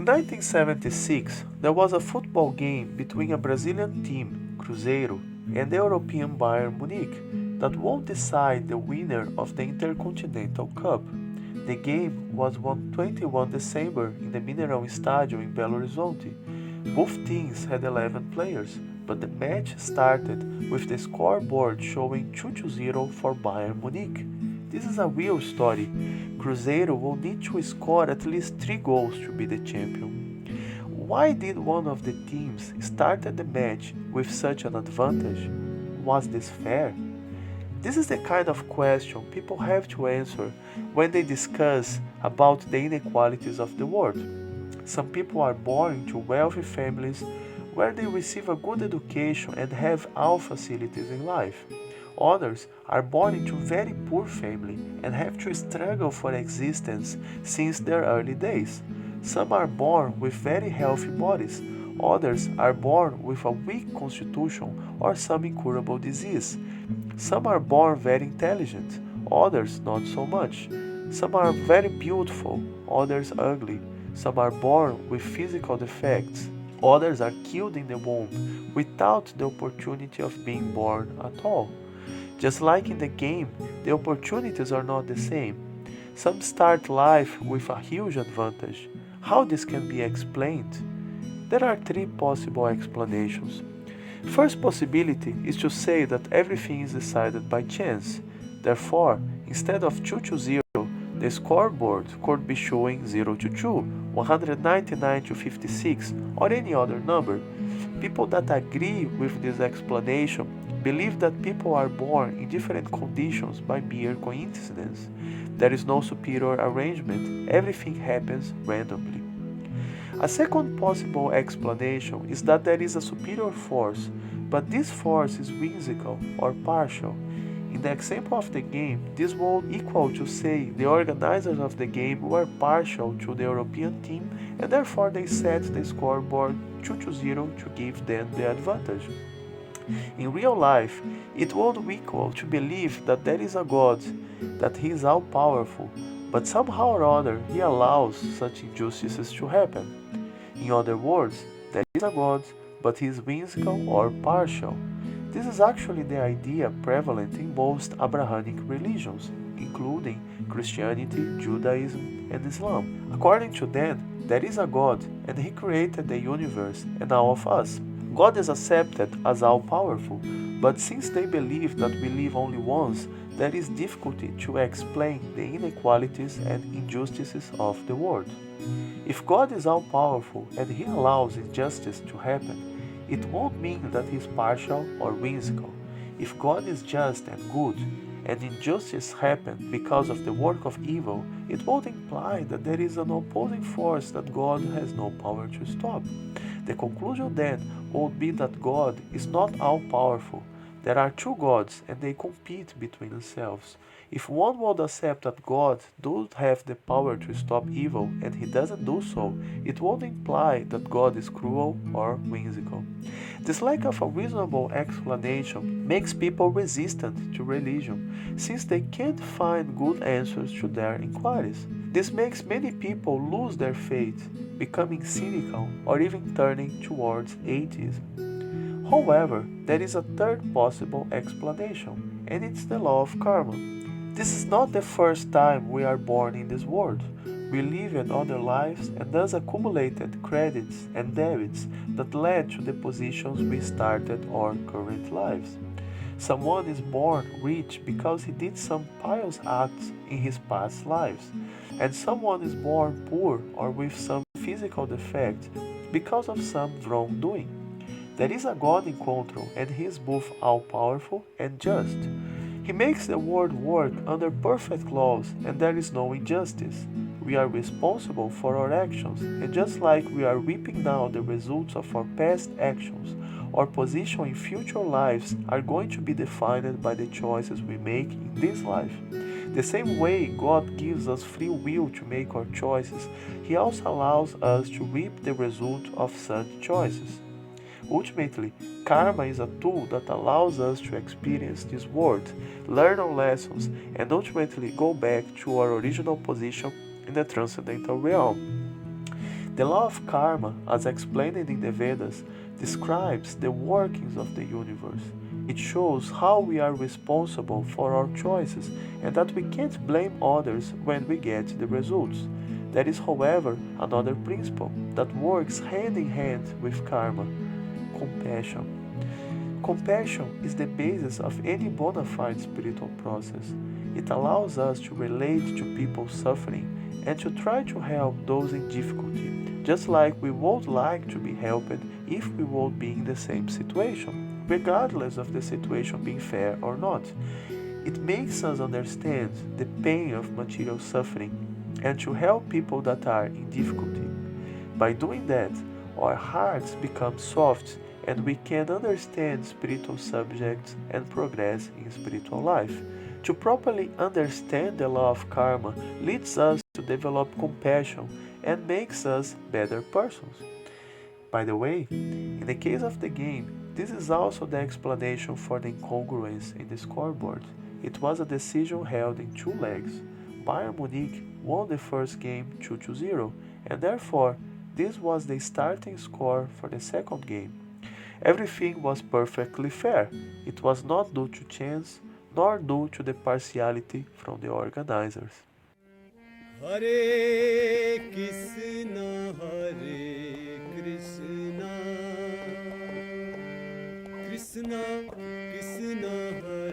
In 1976, there was a football game between a Brazilian team, Cruzeiro, and the European Bayern Munich that would decide the winner of the Intercontinental Cup. The game was on 21 December in the Mineirão Estádio in Belo Horizonte. Both teams had 11 players, but the match started with the scoreboard showing 2-0 for Bayern Munich. This is a real story. Cruzeiro will need to score at least 3 goals to be the champion. Why did one of the teams start the match with such an advantage? Was this fair? This is the kind of question people have to answer when they discuss about the inequalities of the world. Some people are born into wealthy families where they receive a good education and have all facilities in life. Others are born into very poor family and have to struggle for existence since their early days. Some are born with very healthy bodies. Others are born with a weak constitution or some incurable disease. Some are born very intelligent, others not so much. Some are very beautiful, others ugly. Some are born with physical defects. Others are killed in the womb without the opportunity of being born at all. Just like in the game, the opportunities are not the same. Some start life with a huge advantage. How this can be explained? There are 3 possible explanations. First possibility is to say that everything is decided by chance. Therefore, instead of 2-0, the scoreboard could be showing 0-2, 199-56, or any other number. People that agree with this explanation believe that people are born in different conditions by mere coincidence. There is no superior arrangement, everything happens randomly. A second possible explanation is that there is a superior force, but this force is whimsical or partial. In the example of the game, this would equal to say the organizers of the game were partial to the European team and therefore they set the scoreboard 2-0 to give them the advantage. In real life, it would equal to believe that there is a God, that He is all-powerful, but somehow or other He allows such injustices to happen. In other words, there is a God, but He is whimsical or partial. This is actually the idea prevalent in most Abrahamic religions, including Christianity, Judaism, and Islam. According to them, there is a God, and He created the universe and all of us. God is accepted as all-powerful, but since they believe that we live only once, there is difficulty to explain the inequalities and injustices of the world. If God is all-powerful and He allows injustice to happen, it won't mean that He is partial or whimsical. If God is just and good, and injustice happens because of the work of evil, it would imply that there is an opposing force that God has no power to stop. The conclusion then would be that God is not all-powerful. There are 2 gods and they compete between themselves. If one would accept that God does have the power to stop evil and He doesn't do so, it would imply that God is cruel or whimsical. This lack of a reasonable explanation makes people resistant to religion, since they can't find good answers to their inquiries. This makes many people lose their faith, becoming cynical or even turning towards atheism. However, there is a third possible explanation, and it's the law of karma. This is not the first time we are born in this world. We live in other lives and thus accumulated credits and debits that led to the positions we started our current lives. Someone is born rich because he did some pious acts in his past lives, and someone is born poor or with some physical defect because of some wrongdoing. There is a God in control, and He is both all-powerful and just. He makes the world work under perfect laws, and there is no injustice. We are responsible for our actions, and just like we are reaping now the results of our past actions, our position in future lives are going to be defined by the choices we make in this life. The same way God gives us free will to make our choices, He also allows us to reap the result of such choices. Ultimately, karma is a tool that allows us to experience this world, learn our lessons, and ultimately go back to our original position in the transcendental realm. The law of karma, as explained in the Vedas, describes the workings of the universe. It shows how we are responsible for our choices and that we can't blame others when we get the results. There is, however, another principle that works hand in hand with karma: compassion. Compassion is the basis of any bona fide spiritual process. It allows us to relate to people suffering and to try to help those in difficulty, just like we would like to be helped if we would be in the same situation, regardless of the situation being fair or not. It makes us understand the pain of material suffering and to help people that are in difficulty. By doing that, our hearts become soft and we can understand spiritual subjects and progress in spiritual life. To properly understand the law of karma leads us to develop compassion and makes us better persons. By the way, in the case of the game, this is also the explanation for the incongruence in the scoreboard. It was a decision held in two legs. Bayern Munich won the first game 2-0, and therefore this was the starting score for the second game. Everything was perfectly fair. It was not due to chance, nor due to the partiality from the organizers. Hare Krishna, Hare Krishna, Krishna Krishna, Hare